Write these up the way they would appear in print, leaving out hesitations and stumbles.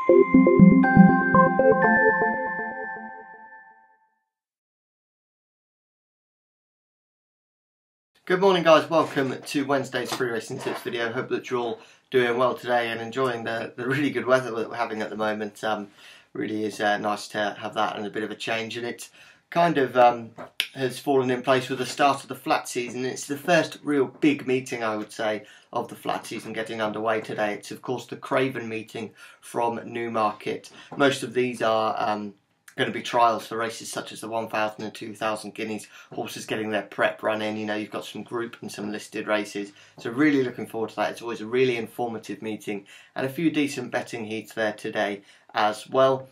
Good morning guys, welcome to Wednesday's free racing tips video. Hope that you're all doing well today and enjoying the really good weather that we're having at the moment. Really is nice to have that and a bit of a change, and it kind of has fallen in place with the start of the flat season. It's the first real big meeting, I would say, of the flat season getting underway today. It's of course the Craven meeting from Newmarket. Most of these are going to be trials for races such as the 1000 and 2000 guineas, horses getting their prep run in. You know, you've got some group and some listed races, so really looking forward to that. It's always a really informative meeting and a few decent betting heats there today as well.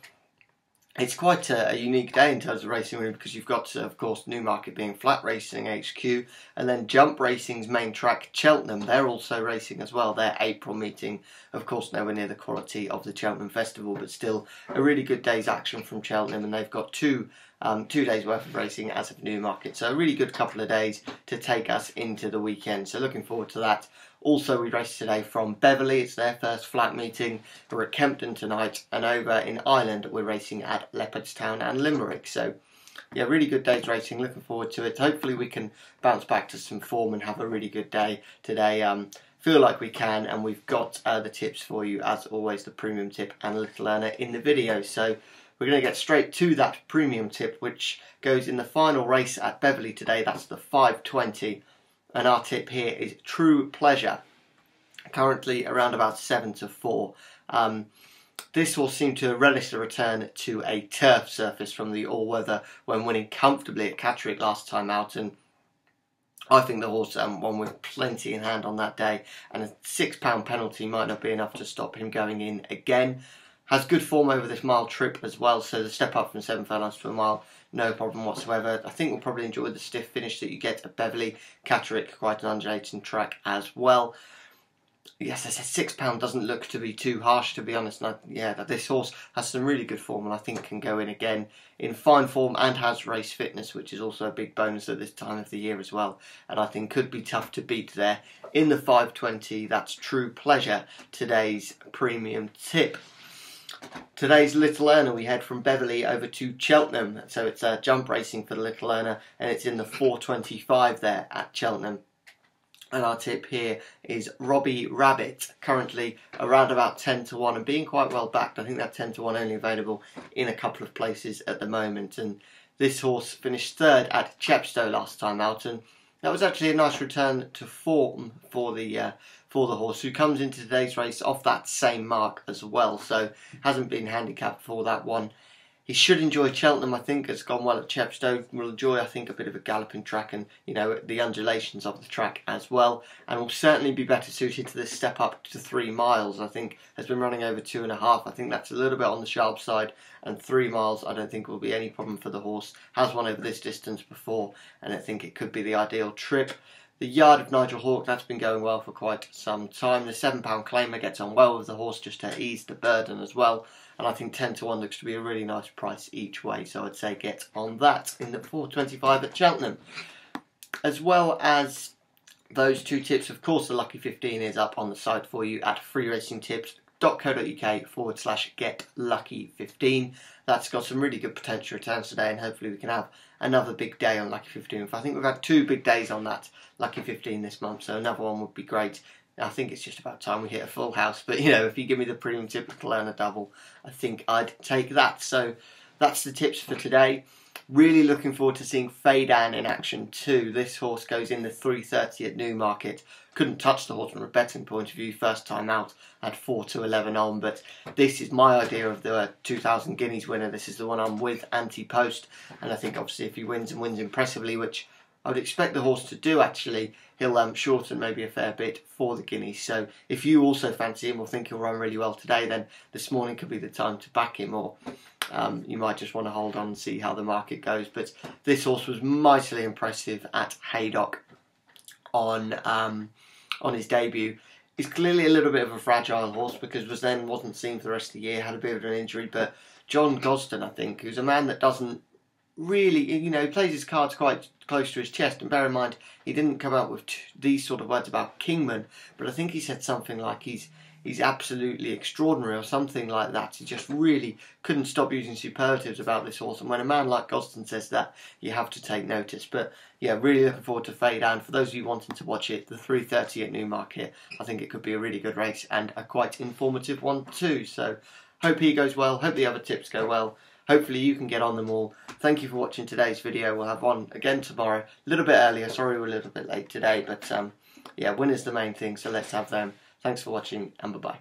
It's quite a unique day in terms of racing because you've got, of course, Newmarket being flat racing HQ, and then Jump Racing's main track, Cheltenham. They're also racing as well. Their April meeting, of course, nowhere near the quality of the Cheltenham Festival, but still a really good day's action from Cheltenham, and they've got two days worth of racing as of Newmarket. So a really good couple of days to take us into the weekend. So looking forward to that. Also, we race today from Beverley. It's their first flat meeting. We're at Kempton tonight, and over in Ireland we're racing at Leopardstown and Limerick. So yeah, really good day's racing. Looking forward to it. Hopefully we can bounce back to some form and have a really good day today. Feel like we can, and we've got the tips for you as always, the premium tip and little earner in the video. So we're going to get straight to that premium tip, which goes in the final race at Beverley today. That's the 5:20. And our tip here is True Pleasure, currently around about 7 to 4. This horse seemed to relish a return to a turf surface from the all-weather when winning comfortably at Catterick last time out, and I think the horse won with plenty in hand on that day, and a £6 penalty might not be enough to stop him going in again. Has good form over this mile trip as well, so the step up from 7 furlongs to a mile, no problem whatsoever. I think we'll probably enjoy the stiff finish that you get at Beverley. Catterick, quite an undulating track as well. Yes, I said £6 doesn't look to be too harsh, to be honest. And this horse has some really good form and I think can go in again in fine form and has race fitness, which is also a big bonus at this time of the year as well. And I think could be tough to beat there. In the 5:20, that's True Pleasure, today's premium tip. Today's little earner, we head from Beverley over to Cheltenham. So it's Jump Racing for the little earner, and it's in the 4:25 there at Cheltenham. And our tip here is Robbie Rabbit, currently around about 10 to 1 and being quite well backed. I think that 10 to 1 only available in a couple of places at the moment. And this horse finished third at Chepstow last time out, and that was actually a nice return to form for the horse, who comes into today's race off that same mark as well. So hasn't been handicapped for that one. He should enjoy Cheltenham. I think it's gone well at Chepstow. Will enjoy, I think, a bit of a galloping track and, you know, the undulations of the track as well. And will certainly be better suited to this step up to 3 miles. I think has been running over 2.5. I think that's a little bit on the sharp side. And 3 miles, I don't think will be any problem for the horse. Has won over this distance before, and I think it could be the ideal trip. The Yard of Nigel Hawke, that's been going well for quite some time. The £7 claimer gets on well with the horse just to ease the burden as well. And I think 10 to 1 looks to be a really nice price each way. So I'd say get on that in the 4:25 at Cheltenham. As well as those two tips, of course, the Lucky 15 is up on the site for you at freeracingtips.co.uk/getlucky15. That's got some really good potential returns today, and hopefully we can have another big day on Lucky 15. I think we've had 2 big days on that Lucky 15 this month, so another one would be great. I think it's just about time we hit a full house, but you know, if you give me the premium tip to learn a double, I think I'd take that. So that's the tips for today. Really looking forward to seeing Fadan in action too. This horse goes in the 3:30 at Newmarket. Couldn't touch the horse from a betting point of view first time out, had 4 to 11 on, but this is my idea of the 2000 guineas winner. This is the one I'm with, anti-post, and I think obviously if he wins and wins impressively, which I would expect the horse to do actually, he'll shorten maybe a fair bit for the guineas. So if you also fancy him or think he'll run really well today, then this morning could be the time to back him, or you might just want to hold on and see how the market goes. But this horse was mightily impressive at Haydock on his debut. He's clearly a little bit of a fragile horse because wasn't seen for the rest of the year, had a bit of an injury. But John Gosden, I think, who's a man that doesn't really, you know, he plays his cards quite close to his chest, and bear in mind he didn't come out with these sort of words about Kingman, but I think he said something like he's he's absolutely extraordinary or something like that. He just really couldn't stop using superlatives about this horse, and when a man like Gosden says that, you have to take notice. But yeah, really looking forward to Feydean. For those of you wanting to watch it, the 3:30 at Newmarket, I think it could be a really good race and a quite informative one too. So hope he goes well, hope the other tips go well. Hopefully you can get on them all. Thank you for watching today's video. We'll have one again tomorrow, a little bit earlier. Sorry we're a little bit late today, but yeah, winners the main thing, so let's have them. Thanks for watching, and bye-bye.